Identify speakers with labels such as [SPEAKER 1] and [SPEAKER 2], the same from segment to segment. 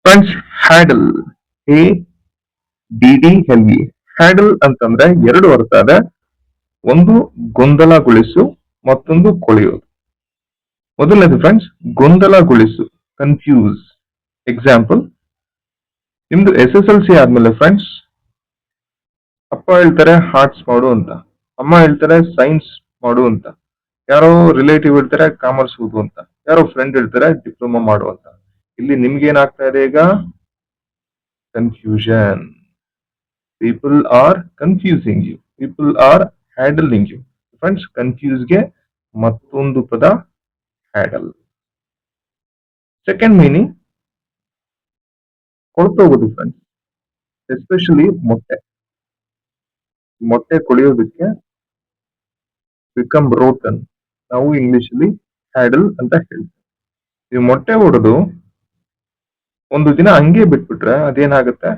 [SPEAKER 1] Friends, addle A D D L E addle ಅಂತಂದ್ರೆ ಎರಡು ಅರ್ಥ ಇದೆ. ಒಂದು ಗೊಂದಲಗೊಳಿಸು, ಮತ್ತೊಂದು ಕೊಳೆಯೋದು. ಮೊದಲನೇದು ಫ್ರೆಂಡ್ಸ್, ಗೊಂದಲಗೊಳಿಸು, ಕನ್ಫ್ಯೂಸ್. ಎಕ್ಸಾಂಪಲ್, ನಿಮ್ದು SSLC ಆದ್ಮೇಲೆ ಫ್ರೆಂಡ್ಸ್, ಅಪ್ಪ ಹೇಳ್ತಾರೆ ಆರ್ಟ್ಸ್ ಮಾಡು ಅಂತ, ಅಮ್ಮ ಹೇಳ್ತಾರೆ ಸೈನ್ಸ್ ಮಾಡು ಅಂತ, ಯಾರೋ ರಿಲೇಟಿವ್ ಹೇಳ್ತಾರೆ ಕಾಮರ್ಸ್ ಓದು ಅಂತ, ಯಾರೋ ಫ್ರೆಂಡ್ ಹೇಳ್ತಾರೆ ಡಿಪ್ಲೊಮಾ ಮಾಡು ಅಂತ. ಇಲ್ಲಿ ನಿಮ್ಗೆ ಏನಾಗ್ತಾ ಇದೆ ಈಗ? Confusion. People are confusing you, people are handling you. Friends, ಕನ್ಫ್ಯೂಸ್ಗೆ ಮತ್ತೊಂದು ಪದ ಹ್ಯಾಡಲ್. ಸೆಕೆಂಡ್ ಮೀನಿಂಗ್ ಕೊಳ್ತೋಗೋದು ಫ್ರೆಂಡ್ಸ್, ಎಸ್ಪೆಷಲಿ ಮೊಟ್ಟೆ ಕೊಳೆಯೋದಕ್ಕೆ ಬಿಕಮ್ ರೋಟನ್, ನಾವು ಇಂಗ್ಲಿಷ್ ಅಲ್ಲಿ ಹ್ಯಾಡಲ್ ಅಂತ ಹೇಳ್ತೀವಿ. ಈ ಮೊಟ್ಟೆ ಹೊಡೆದು ಒಂದು ದಿನ ಹಂಗೆ ಬಿಟ್ಬಿಟ್ರೆ ಅದೇನಾಗುತ್ತೆ?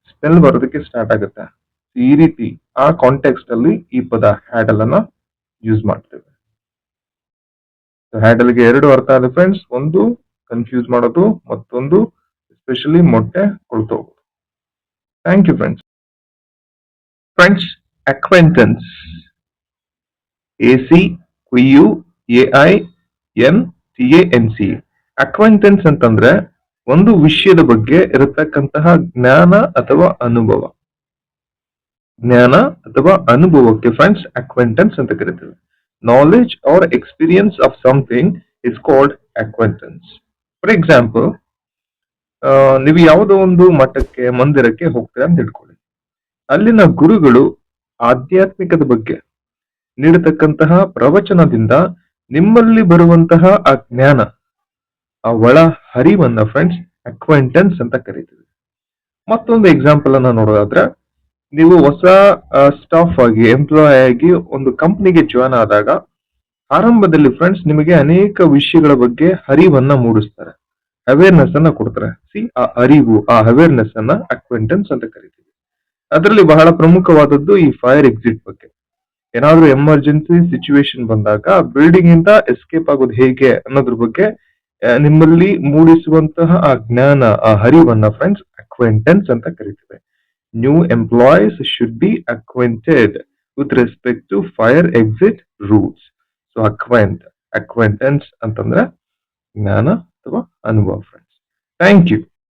[SPEAKER 1] ಸ್ಮೆಲ್ ಬರೋದಕ್ಕೆ ಸ್ಟಾರ್ಟ್ ಆಗುತ್ತೆ. ಈ ರೀತಿ ಆ ಕಾಂಟೆಕ್ಸ್ಟ್ ಅಲ್ಲಿ ಈ ಪದ ಹ್ಯಾಡಲ್ ಅನ್ನ ಯೂಸ್ ಮಾಡ್ತೇವೆ. ಹ್ಯಾಡಲ್ಗೆ ಎರಡು ಅರ್ಥ ಇದೆ ಫ್ರೆಂಡ್ಸ್, ಒಂದು ಕನ್ಫ್ಯೂಸ್ ಮಾಡೋದು, ಮತ್ತೊಂದು ಎಸ್ಪೆಷಲಿ ಮೊಟ್ಟೆ ಕೊಳ್ತೋಗೋದು. Thank you friends. Friends, acquaintance ACQUAINTANC. Acquaintance ಅಂತಂದ್ರೆ ಒಂದು ವಿಷಯದ ಬಗ್ಗೆ ಇರತಕ್ಕಂತಹ ಜ್ಞಾನ ಅಥವಾ ಅನುಭವ. ಜ್ಞಾನ ಅಥವಾ ಅನುಭವಕ್ಕೆ ಫ್ರೆಂಡ್ಸ್ ಅಕ್ವೆಂಟೆನ್ಸ್ ಅಂತ ಕರಿತೀವಿ. Knowledge or experience of something is called acquaintance. For example, ನೀವು ಯಾವುದೋ ಒಂದು ಮಠಕ್ಕೆ, ಮಂದಿರಕ್ಕೆ ಹೋಗ್ತೀರಾ ಅಂತ ತಿಳ್ಕೊಳ್ಳಿ. ಅಲ್ಲಿನ ಗುರುಗಳು ಆಧ್ಯಾತ್ಮಿಕದ ಬಗ್ಗೆ ನೀಡತಕ್ಕಂತಹ ಪ್ರವಚನದಿಂದ ನಿಮ್ಮಲ್ಲಿ ಬರುವಂತಹ ಆ ಜ್ಞಾನ, ಆ ಒಳ ಹರಿವನ್ನ ಫ್ರೆಂಡ್ಸ್ ಅಕ್ವೆಂಟೆನ್ಸ್ ಅಂತ ಕರಿತೀವಿ. ಮತ್ತೊಂದು ಎಕ್ಸಾಂಪಲ್ ಅನ್ನ ನೋಡೋದಾದ್ರೆ, ನೀವು ಹೊಸ ಸ್ಟಾಫ್ ಆಗಿ, ಎಂಪ್ಲಾಯ್ ಆಗಿ ಒಂದು ಕಂಪ್ನಿಗೆ ಜಾಯ್ನ್ ಆದಾಗ ಆರಂಭದಲ್ಲಿ ಫ್ರೆಂಡ್ಸ್ ನಿಮಗೆ ಅನೇಕ ವಿಷಯಗಳ ಬಗ್ಗೆ ಹರಿವನ್ನ ಮೂಡಿಸ್ತಾರೆ, ಅವೇರ್ನೆಸ್ ಅನ್ನ ಕೊಡ್ತಾರೆ. ಆ ಅರಿವು, ಆ ಅವೇರ್ನೆಸ್ ಅನ್ನ ಅಕ್ವೆಂಟೆನ್ಸ್ ಅಂತ ಕರಿತೀವಿ. ಅದರಲ್ಲಿ ಬಹಳ ಪ್ರಮುಖವಾದದ್ದು ಈ ಫೈರ್ ಎಕ್ಸಿಟ್ ಬಗ್ಗೆ. ಏನಾದ್ರೂ ಎಮರ್ಜೆನ್ಸಿ ಸಿಚುವೇಶನ್ ಬಂದಾಗ ಬಿಲ್ಡಿಂಗ್ ಇಂದ ಎಸ್ಕೇಪ್ ಆಗೋದು ಹೇಗೆ ಅನ್ನೋದ್ರ ಬಗ್ಗೆ ನಿಮ್ಮಲ್ಲಿ ಮೂಡಿಸುವಂತಹ ಆ ಜ್ಞಾನ, ಆ ಹರಿವನ್ನ ಫ್ರೆಂಡ್ಸ್ ಅಕ್ವೆಂಟೆನ್ಸ್ ಅಂತ ಕರಿತೀವಿ. New employees should be acquainted with respect to fire exit rules. So acquaintance ಅಂತಂದ್ರೆ ಜ್ಞಾನ ಅಥವಾ ಅನುಭವ ಫ್ರೆಂಡ್ಸ್. Thank you.